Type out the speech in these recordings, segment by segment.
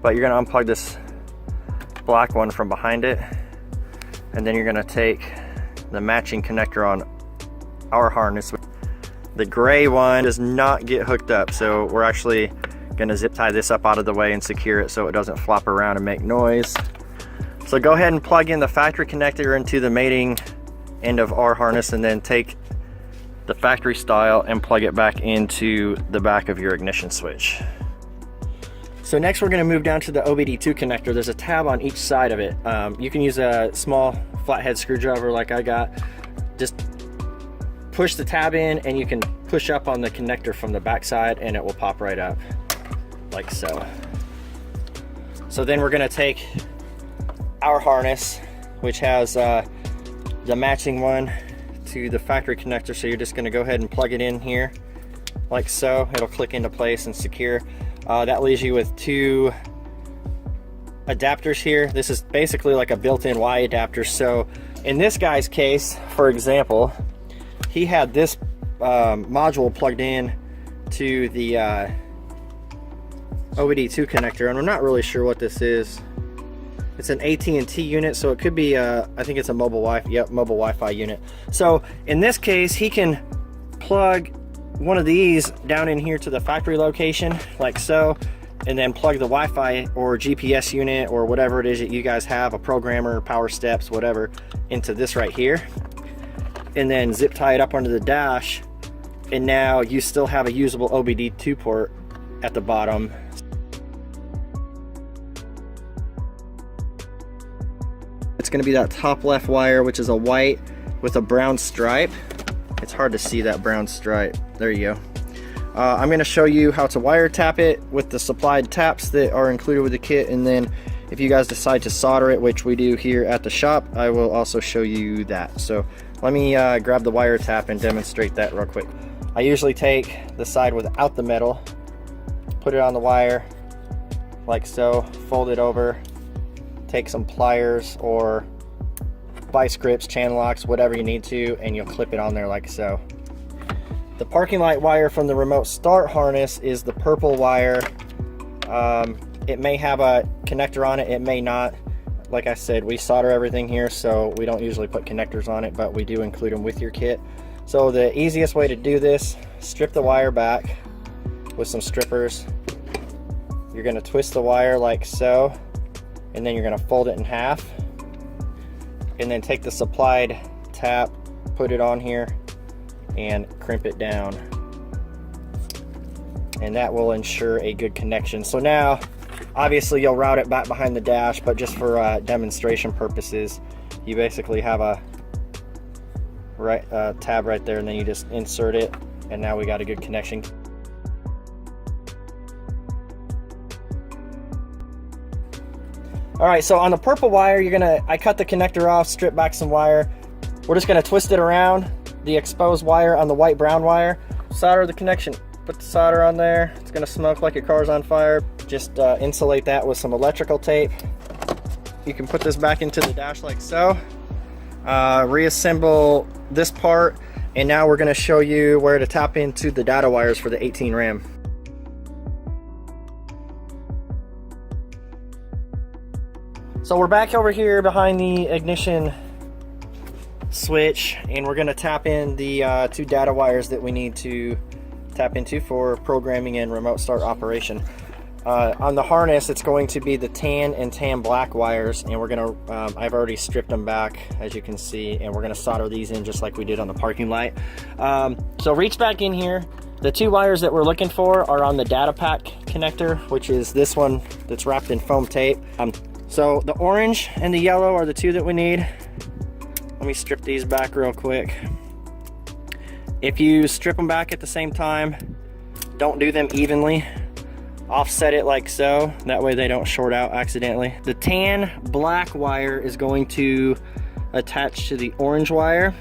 but you're gonna unplug this black one from behind it, and then you're gonna take the matching connector on our harness. The gray one does not get hooked up, so we're actually gonna zip tie this up out of the way and secure it so it doesn't flop around and make noise. So go ahead and plug in the factory connector into the mating end of our harness, and then take the factory style and plug it back into the back of your ignition switch. So next we're going to move down to the OBD2 connector. There's a tab on each side of it. You can use a small flathead screwdriver like I got. Just push the tab in and you can push up on the connector from the back side and it will pop right up like so. So then we're going to take our harness, which has the matching one to the factory connector. So you're just going to go ahead and plug it in here like so. It'll click into place and secure. That leaves you with two adapters here. This is basically like a built-in Y adapter. So in this guy's case, for example, he had this module plugged in to the OBD2 connector, and I'm not really sure what this is. It's an AT&T unit, so it could be I think it's a mobile Wi-Fi. Yep, mobile Wi-Fi unit. So in this case, he can plug one of these down in here to the factory location like so, and then plug the Wi-Fi or GPS unit or whatever it is that you guys have, a programmer, power steps, whatever, into this right here, and then zip tie it up under the dash, and now you still have a usable OBD2 port at the bottom. It's going to be that top left wire, which is a white with a brown stripe. It's hard to see that brown stripe. There you go. I'm going to show you how to wire tap it with the supplied taps that are included with the kit, and then if you guys decide to solder it, which we do here at the shop, I will also show you that. So let me grab the wire tap and demonstrate that real quick. I usually take the side without the metal, put it on the wire like so, fold it over, take some pliers or vice grips, channel locks, whatever you need to, and you'll clip it on there like so. The parking light wire from the remote start harness is the purple wire. It may have a connector on it, it may not. Like I said, we solder everything here, so we don't usually put connectors on it, but we do include them with your kit. So the easiest way to do this, strip the wire back with some strippers. You're going to twist the wire like so, and then you're going to fold it in half, and then take the supplied tap, put it on here, and crimp it down, and that will ensure a good connection. So now obviously you'll route it back behind the dash, but just for demonstration purposes, you basically have a tab right there, and then you just insert it, and now we got a good connection. All right, so on the purple wire, I cut the connector off, strip back some wire. We're just gonna twist it around the exposed wire on the white brown wire, solder the connection, put the solder on there. It's gonna smoke like your car's on fire. Just insulate that with some electrical tape. You can put this back into the dash like so. Reassemble this part, and now we're gonna show you where to tap into the data wires for the 18 RAM. So we're back over here behind the ignition switch, and we're going to tap in the two data wires that we need to tap into for programming and remote start operation. On the harness, it's going to be the tan and tan black wires, and we're going to, I've already stripped them back, as you can see, and we're going to solder these in just like we did on the parking light. So reach back in here. The two wires that we're looking for are on the data pack connector, which is this one that's wrapped in foam tape. So the orange and the yellow are the two that we need. Let me strip these back real quick. If you strip them back at the same time, don't do them evenly. Offset it like so, that way they don't short out accidentally. The tan black wire is going to attach to the orange wire.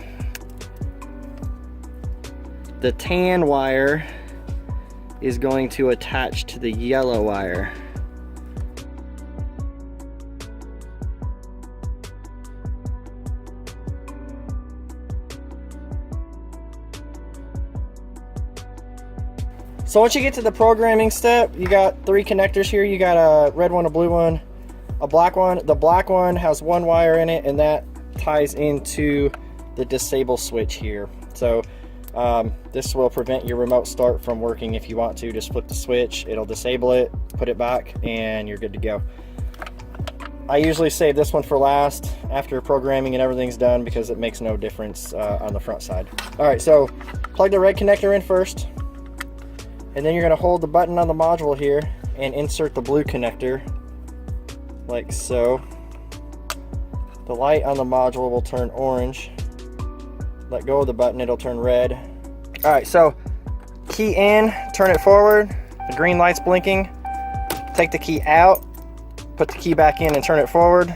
The tan wire is going to attach to the yellow wire. So once you get to the programming step, you got 3 connectors here. You got a red one, a blue one, a black one. The black one has 1 wire in it, and that ties into the disable switch here. So this will prevent your remote start from working. If you want to, just flip the switch, it'll disable it, put it back, and you're good to go. I usually save this one for last after programming and everything's done because it makes no difference on the front side. All right, so plug the red connector in first, and then you're gonna hold the button on the module here and insert the blue connector like so. The light on the module will turn orange. Let go of the button, it'll turn red. All right, so key in, turn it forward. The green light's blinking. Take the key out, put the key back in and turn it forward.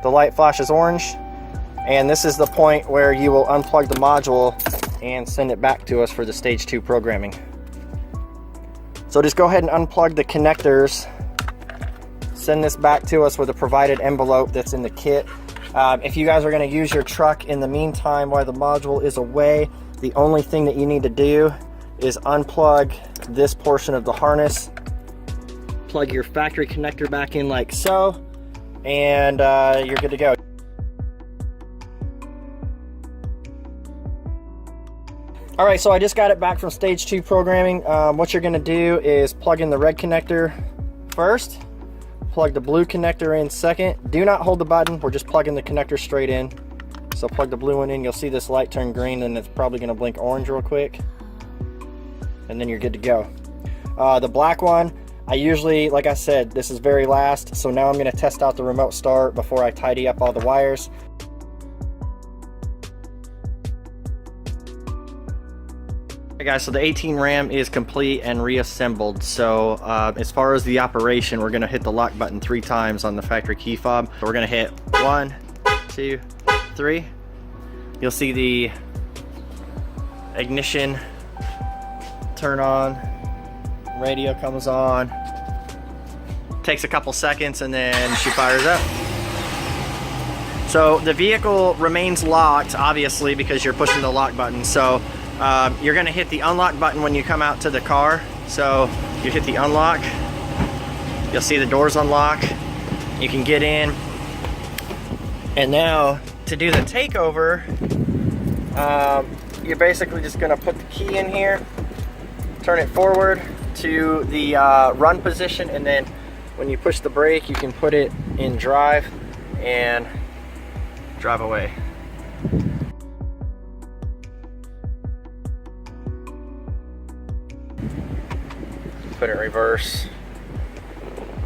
The light flashes orange. And this is the point where you will unplug the module and send it back to us for the stage 2 programming. So just go ahead and unplug the connectors. Send this back to us with a provided envelope that's in the kit. If you guys are going to use your truck in the meantime while the module is away, the only thing that you need to do is unplug this portion of the harness, plug your factory connector back in like so, and you're good to go. All right, so I just got it back from stage 2 programming. What you're going to do is plug in the red connector first, plug the blue connector in second. Do not hold the button, we're just plugging the connector straight in. So plug the blue one in, you'll see this light turn green and it's probably going to blink orange real quick. And then you're good to go. The black one, I usually, like I said, this is very last, so now I'm going to test out the remote start before I tidy up all the wires. Hey guys, so the 18 Ram is complete and reassembled. So as far as the operation, we're going to hit the lock button 3 times on the factory key fob. So we're going to hit 1, 2, 3. You'll see the ignition turn on, radio comes on, takes a couple seconds, and then she fires up. So the vehicle remains locked, obviously, because you're pushing the lock button. So you're going to hit the unlock button when you come out to the car. So you hit the unlock, you'll see the doors unlock, you can get in. And now to do the takeover, you're basically just going to put the key in here, turn it forward to the run position, and then when you push the brake you can put it in drive and drive away. Put it in reverse.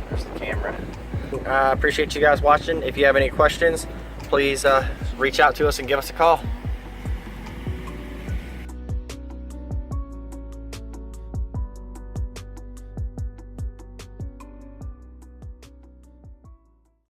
There's the camera. Appreciate you guys watching. If you have any questions, please reach out to us and give us a call.